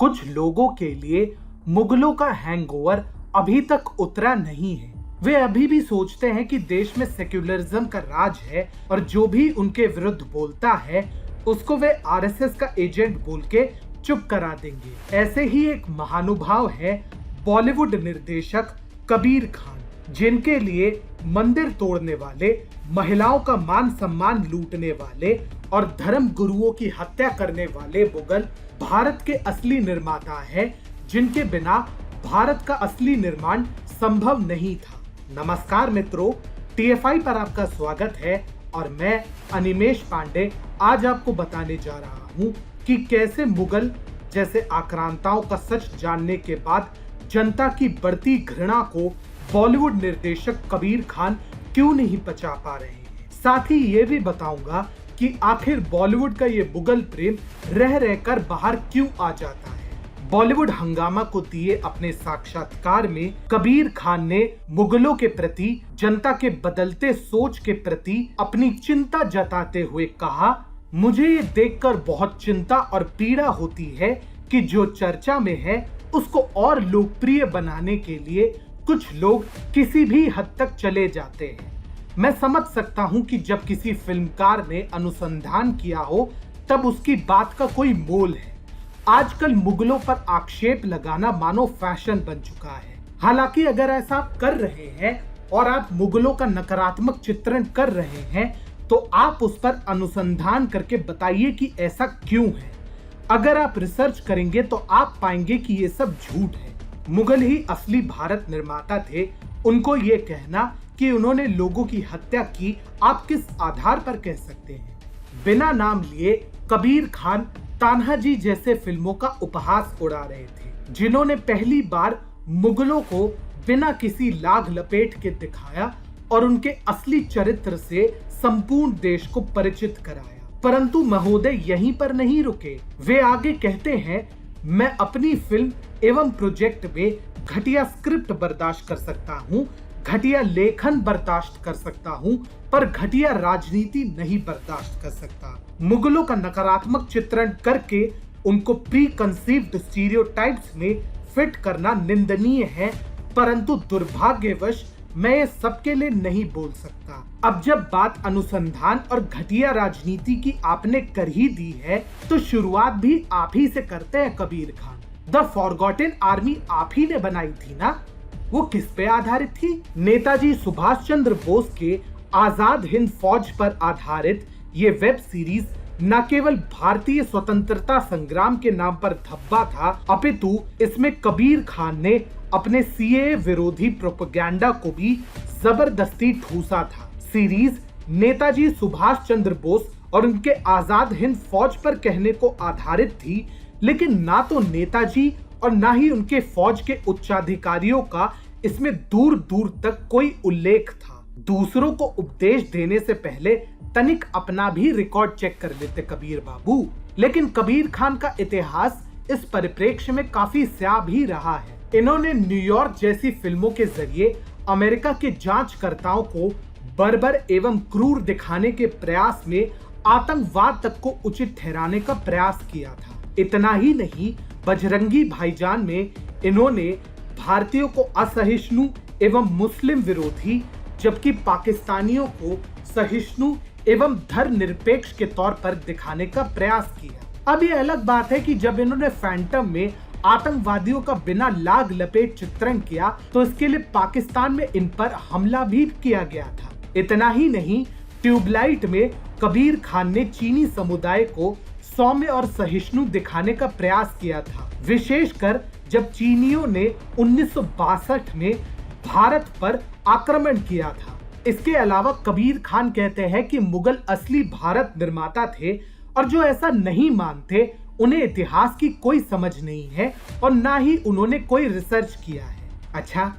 कुछ लोगों के लिए मुगलों का हैंगओवर अभी तक उतरा नहीं है। वे अभी भी सोचते हैं कि देश में सेक्युलरिज्म का राज है और जो भी उनके विरुद्ध बोलता है उसको वे आरएसएस का एजेंट बोल के चुप करा देंगे। ऐसे ही एक महानुभाव है बॉलीवुड निर्देशक कबीर खान, जिनके लिए मंदिर तोड़ने वाले, महिलाओं का मान सम्मान लूटने वाले और धर्म गुरुओं की हत्या करने वाले मुगल भारत के असली निर्माता हैं, जिनके बिना भारत का असली निर्माण संभव नहीं था। नमस्कार मित्रों, टीएफआई पर आपका स्वागत है और मैं अनिमेश पांडे आज आपको बताने जा रहा हूँ कि कैसे मुगल जैसे आक्रांताओं का सच जानने के बाद जनता की बढ़ती घृणा को बॉलीवुड निर्देशक कबीर खान क्यों नहीं पचा पा रहे हैं। साथ ही ये भी बताऊंगा कि आखिर बॉलीवुड का ये मुगल प्रेम रह रहकर बाहर क्यों आ जाता है। बॉलीवुड हंगामा को दिए अपने साक्षात्कार में कबीर खान ने मुगलों के प्रति, जनता के बदलते सोच के प्रति अपनी चिंता जताते हुए कहा, मुझे ये देखकर बहुत चिंता और पीड़ा होती है कि जो चर्चा में है उसको और लोकप्रिय बनाने के लिए कुछ लोग किसी भी हद तक चले जाते हैं। मैं समझ सकता हूं कि जब किसी फिल्मकार ने अनुसंधान किया हो तब उसकी बात का कोई मोल है। आजकल मुगलों पर आक्षेप लगाना मानो फैशन बन चुका है। हालांकि अगर ऐसा आप कर रहे हैं और आप मुगलों का नकारात्मक चित्रण कर रहे हैं तो आप उस पर अनुसंधान करके बताइए कि ऐसा क्यों है। अगर आप रिसर्च करेंगे तो आप पाएंगे कि ये सब झूठ है। मुगल ही असली भारत निर्माता थे। उनको ये कहना कि उन्होंने लोगों की हत्या की, आप किस आधार पर कह सकते हैं। बिना नाम लिए कबीर खान तान्हाजी जैसे फिल्मों का उपहास उड़ा रहे थे, जिन्होंने पहली बार मुगलों को बिना किसी लाग लपेट के दिखाया और उनके असली चरित्र से संपूर्ण देश को परिचित कराया। परंतु महोदय यहीं पर नहीं रुके। वे आगे कहते हैं, मैं अपनी फिल्म एवं प्रोजेक्ट में घटिया स्क्रिप्ट बर्दाश्त कर सकता हूँ, घटिया लेखन बर्दाश्त कर सकता हूँ, पर घटिया राजनीति नहीं बर्दाश्त कर सकता। मुगलों का नकारात्मक चित्रण करके उनको प्री कंसीव्ड स्टीरियोटाइप्स में फिट करना निंदनीय है, परंतु दुर्भाग्यवश मैं ये सबके लिए नहीं बोल सकता। अब जब बात अनुसंधान और घटिया राजनीति की आपने कर ही दी है तो शुरुआत भी आप ही से करते हैं Kabir Khan. The forgotten army आप ही ने बनाई थी ना? वो किस पे आधारित थी? नेताजी सुभाष चंद्र बोस के आजाद हिंद फौज पर आधारित ये वेब सीरीज न केवल भारतीय स्वतंत्रता संग्राम के नाम पर धब्बा था, अपितु इसमें कबीर खान ने अपने सीएए विरोधी प्रोपेगेंडा को भी जबरदस्ती ठूसा था। सीरीज नेताजी सुभाष चंद्र बोस और उनके आजाद हिंद फौज पर कहने को आधारित थी, लेकिन ना तो नेताजी और ना ही उनके फौज के उच्चाधिकारियों का इसमें दूर दूर तक कोई उल्लेख था। दूसरों को उपदेश देने से पहले तनिक अपना भी रिकॉर्ड चेक कर लेते कबीर बाबू। लेकिन कबीर खान का इतिहास इस परिप्रेक्ष्य में काफी स्याह भी रहा है। इन्होंने न्यूयॉर्क जैसी फिल्मों के जरिए अमेरिका के जांचकर्ताओं को बर्बर एवं क्रूर दिखाने के प्रयास में आतंकवाद तक को उचित ठहराने का प्रयास किया था। इतना ही नहीं, बजरंगी भाईजान में इन्होंने भारतीयों को असहिष्णु एवं मुस्लिम विरोधी, जबकि पाकिस्तानियों को सहिष्णु एवं धर्मनिरपेक्ष के तौर पर दिखाने का प्रयास किया। अब ये अलग बात है कि जब इन्होंने फैंटम में आतंकवादियों का बिना लाग लपेट चित्रण किया तो इसके लिए पाकिस्तान में इन पर हमला भी किया गया था। इतना ही नहीं, ट्यूबलाइट में कबीर खान ने चीनी समुदाय को सौम्य और सहिष्णु दिखाने का प्रयास किया था, विशेषकर जब चीनियों ने 1962 में भारत पर आक्रमण किया था। इसके अलावा कबीर खान कहते हैं कि मुगल असली भारत निर्माता थे और जो ऐसा नहीं मानते उन्हें इतिहास की कोई समझ नहीं है और ना ही उन्होंने कोई रिसर्च किया है। अच्छा,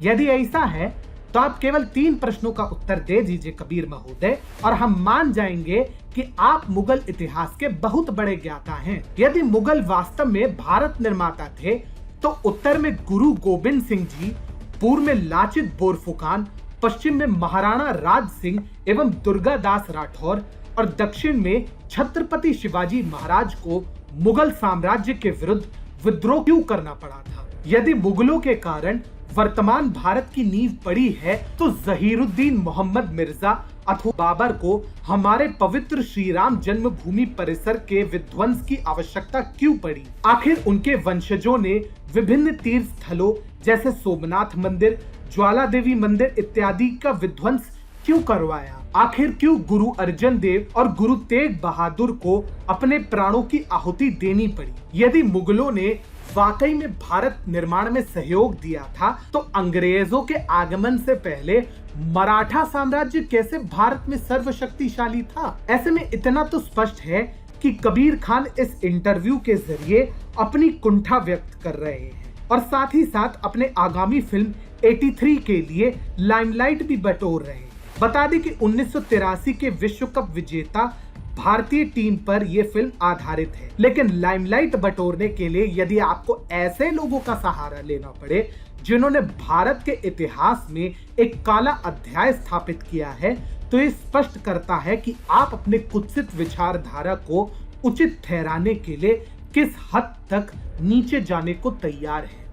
यदि ऐसा है तो आप केवल 3 प्रश्नों का उत्तर दे दीजिए कबीर महोदय और हम मान जाएंगे कि आप मुगल इतिहास के बहुत बड़े ज्ञाता हैं। यदि मुगल वास्तव में भारत निर्माता थे तो उत्तर में गुरु गोविंद सिंह जी, पूर्व में लाचित बोरफुकान, पश्चिम में महाराणा राज सिंह एवं दुर्गादास राठौर और दक्षिण में छत्रपति शिवाजी महाराज को मुगल साम्राज्य के विरुद्ध विद्रोह क्यों करना पड़ा था। यदि मुगलों के कारण वर्तमान भारत की नींव पड़ी है तो जहीरुद्दीन मोहम्मद मिर्जा अथवा बाबर को हमारे पवित्र श्री राम जन्मभूमि परिसर के विध्वंस की आवश्यकता क्यों पड़ी। आखिर उनके वंशजों ने विभिन्न तीर्थ स्थलों जैसे सोमनाथ मंदिर, ज्वाला देवी मंदिर इत्यादि का विध्वंस क्यों करवाया। आखिर क्यों गुरु अर्जन देव और गुरु तेग बहादुर को अपने प्राणों की आहुति देनी पड़ी। यदि मुगलों ने वाकई में भारत निर्माण में सहयोग दिया था तो अंग्रेजों के आगमन से पहले मराठा साम्राज्य कैसे भारत में सर्वशक्तिशाली था। ऐसे में इतना तो स्पष्ट है कि कबीर खान इस इंटरव्यू के जरिए अपनी कुंठा व्यक्त कर रहे हैं और साथ ही साथ अपने आगामी फिल्म 83 के लिए लाइमलाइट भी बटोर रहे हैं। बता दें कि 1983 के विश्व कप विजेता भारतीय टीम पर यह फिल्म आधारित है, लेकिन लाइमलाइट बटोरने के लिए यदि आपको ऐसे लोगों का सहारा लेना पड़े जिन्होंने भारत के इतिहास में एक काला अध्याय स्थापित किया है, तो ये स्पष्ट करता है कि आप अपने कुत्सित विचारधारा को उचित ठहराने के लिए किस हद तक नीचे जाने को तैयार हैं।